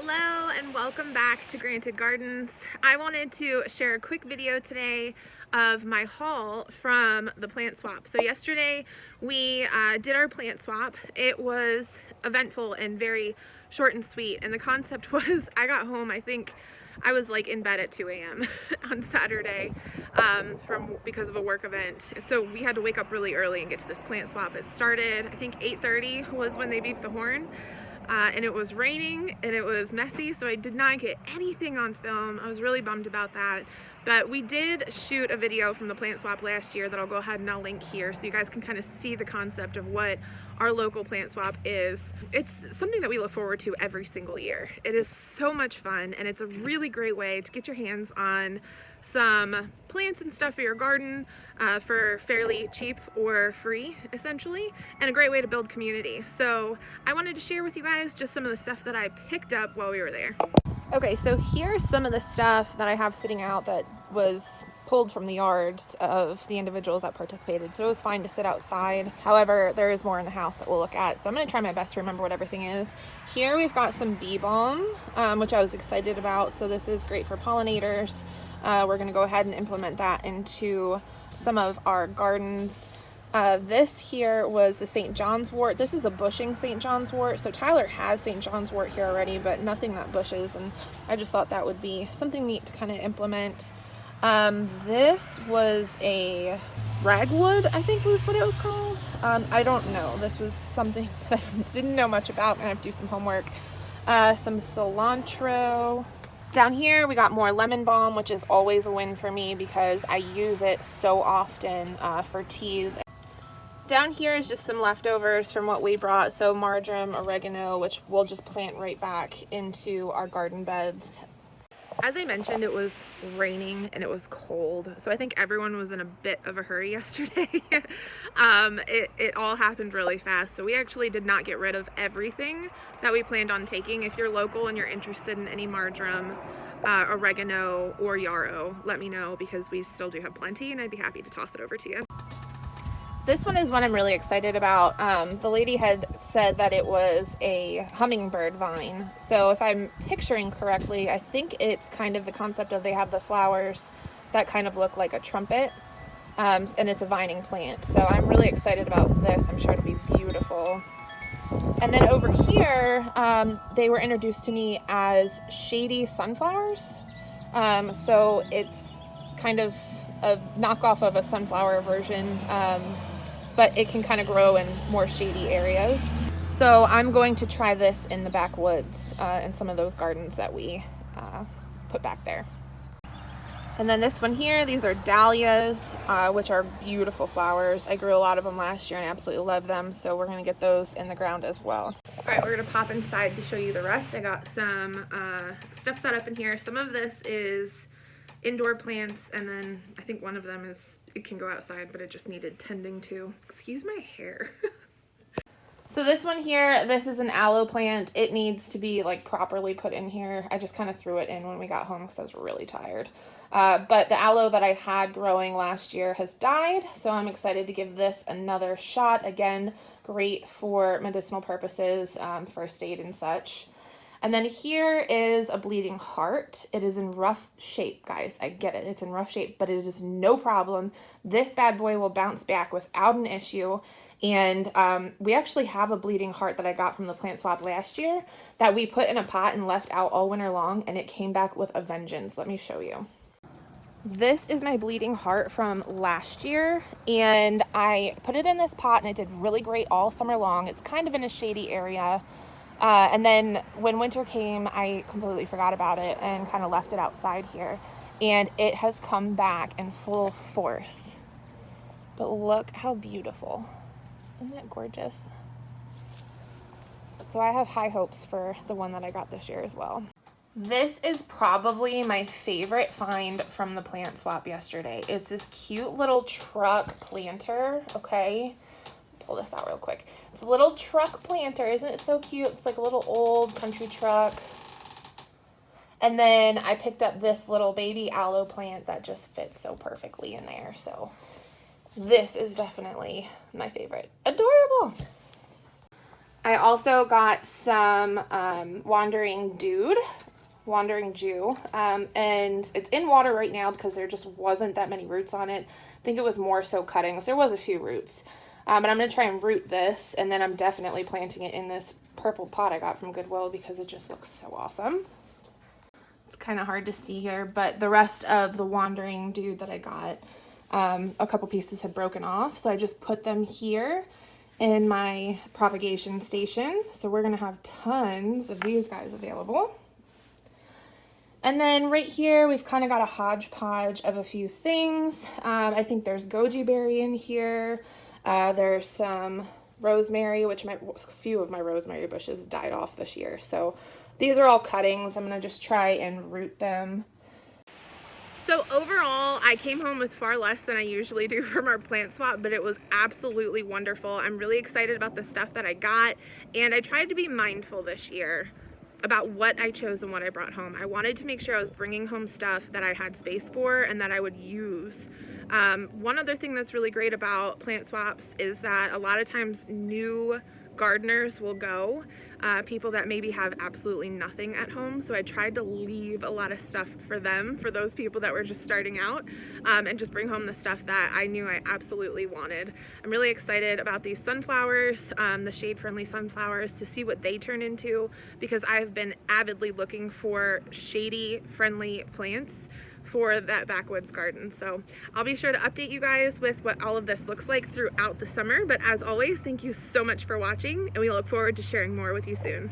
Hello and welcome back to Granted Gardens. I wanted to share a quick video today of my haul from the plant swap. So yesterday we did our plant swap. It was eventful and very short and sweet, and the concept was I got home, I think I was like in bed at 2 a.m. on Saturday because of a work event. So we had to wake up really early and get to this plant swap. It started, I think 8:30 was when they beeped the horn. And it was raining and it was messy, so I did not get anything on film. I was really bummed about that. But we did shoot a video from the plant swap last year that I'll go ahead and I'll link here so you guys can kind of see the concept of what our local plant swap is. It's something that we look forward to every single year. It is so much fun, and it's a really great way to get your hands on some plants and stuff for your garden for fairly cheap or free, essentially, and a great way to build community. So I wanted to share with you guys just some of the stuff that I picked up while we were there. Okay, so here's some of the stuff that I have sitting out that was pulled from the yards of the individuals that participated, so it was fine to sit outside. However, there is more in the house that we'll look at, so I'm going to try my best to remember what everything is. Here we've got some bee balm, which I was excited about, so this is great for pollinators. We're going to go ahead and implement that into some of our gardens. This here was the St. John's wort. This is a bushing St. John's wort. So Tyler has St. John's wort here already, but nothing that bushes, and I just thought that would be something neat to kind of implement. This was a ragwood, I think was what it was called. I don't know. This was something that I didn't know much about, and I have to do some homework. Some cilantro. Down here we got more lemon balm, which is always a win for me because I use it so often for teas. Down here is just some leftovers from what we brought, so marjoram, oregano, which we'll just plant right back into our garden beds. As I mentioned, it was raining and it was cold, so I think everyone was in a bit of a hurry yesterday. It all happened really fast, so we actually did not get rid of everything that we planned on taking. If you're local and you're interested in any marjoram, oregano, or yarrow, let me know because we still do have plenty and I'd be happy to toss it over to you. This one is one I'm really excited about. The lady had said that it was a hummingbird vine. So if I'm picturing correctly, I think it's kind of the concept of they have the flowers that kind of look like a trumpet, and it's a vining plant. So I'm really excited about this. I'm sure it'll be beautiful. And then over here, they were introduced to me as shady sunflowers. So it's kind of a knockoff of a sunflower version, but it can kind of grow in more shady areas. So I'm going to try this in the backwoods in some of those gardens that we put back there. And then this one here, these are dahlias, which are beautiful flowers. I grew a lot of them last year and I absolutely love them, so we're going to get those in the ground as well. All right, we're going to pop inside to show you the rest. I got some stuff set up in here. Some of this is indoor plants, and then I think one of them is, it can go outside, but it just needed tending to. Excuse my hair. So this one here, this is an aloe plant. It needs to be like properly put in here. I just kind of threw it in when we got home because I was really tired. But the aloe that I had growing last year has died, so I'm excited to give this another shot. Again, great for medicinal purposes, first aid and such. And then here is a bleeding heart. It is in rough shape, guys. I get it. It's in rough shape, but it is no problem. This bad boy will bounce back without an issue. And we actually have a bleeding heart that I got from the plant swap last year that we put in a pot and left out all winter long, and it came back with a vengeance. Let me show you. This is my bleeding heart from last year, and I put it in this pot and it did really great all summer long. It's kind of in a shady area. And then when winter came, I completely forgot about it and kind of left it outside here. And it has come back in full force. But look how beautiful. Isn't that gorgeous? So I have high hopes for the one that I got this year as well. This is probably my favorite find from the plant swap yesterday. It's this cute little truck planter, okay? Pull this out real quick. It's a little truck planter. Isn't it so cute? It's like a little old country truck. And then I picked up this little baby aloe plant that just fits so perfectly in there. So this is definitely my favorite. Adorable. I also got some Wandering Jew, and it's in water right now because there just wasn't that many roots on it. I think it was more so cuttings. There was a few roots, but I'm going to try and root this, and then I'm definitely planting it in this purple pot I got from Goodwill because it just looks so awesome. It's kind of hard to see here, but the rest of the Wandering Jew that I got, a couple pieces had broken off, so I just put them here in my propagation station. So we're going to have tons of these guys available. And then right here, we've kind of got a hodgepodge of a few things. I think there's goji berry in here. There's some rosemary, which a few of my rosemary bushes died off this year. So these are all cuttings. I'm going to just try and root them. So overall, I came home with far less than I usually do from our plant swap, but it was absolutely wonderful. I'm really excited about the stuff that I got, and I tried to be mindful this year about what I chose and what I brought home. I wanted to make sure I was bringing home stuff that I had space for and that I would use. One other thing that's really great about plant swaps is that a lot of times new gardeners will go, people that maybe have absolutely nothing at home. So I tried to leave a lot of stuff for them, for those people that were just starting out, and just bring home the stuff that I knew I absolutely wanted. I'm really excited about these sunflowers, the shade-friendly sunflowers, to see what they turn into, because I've been avidly looking for shady-friendly plants for that backwoods garden. So I'll be sure to update you guys with what all of this looks like throughout the summer. But as always, thank you so much for watching, and we look forward to sharing more with you soon.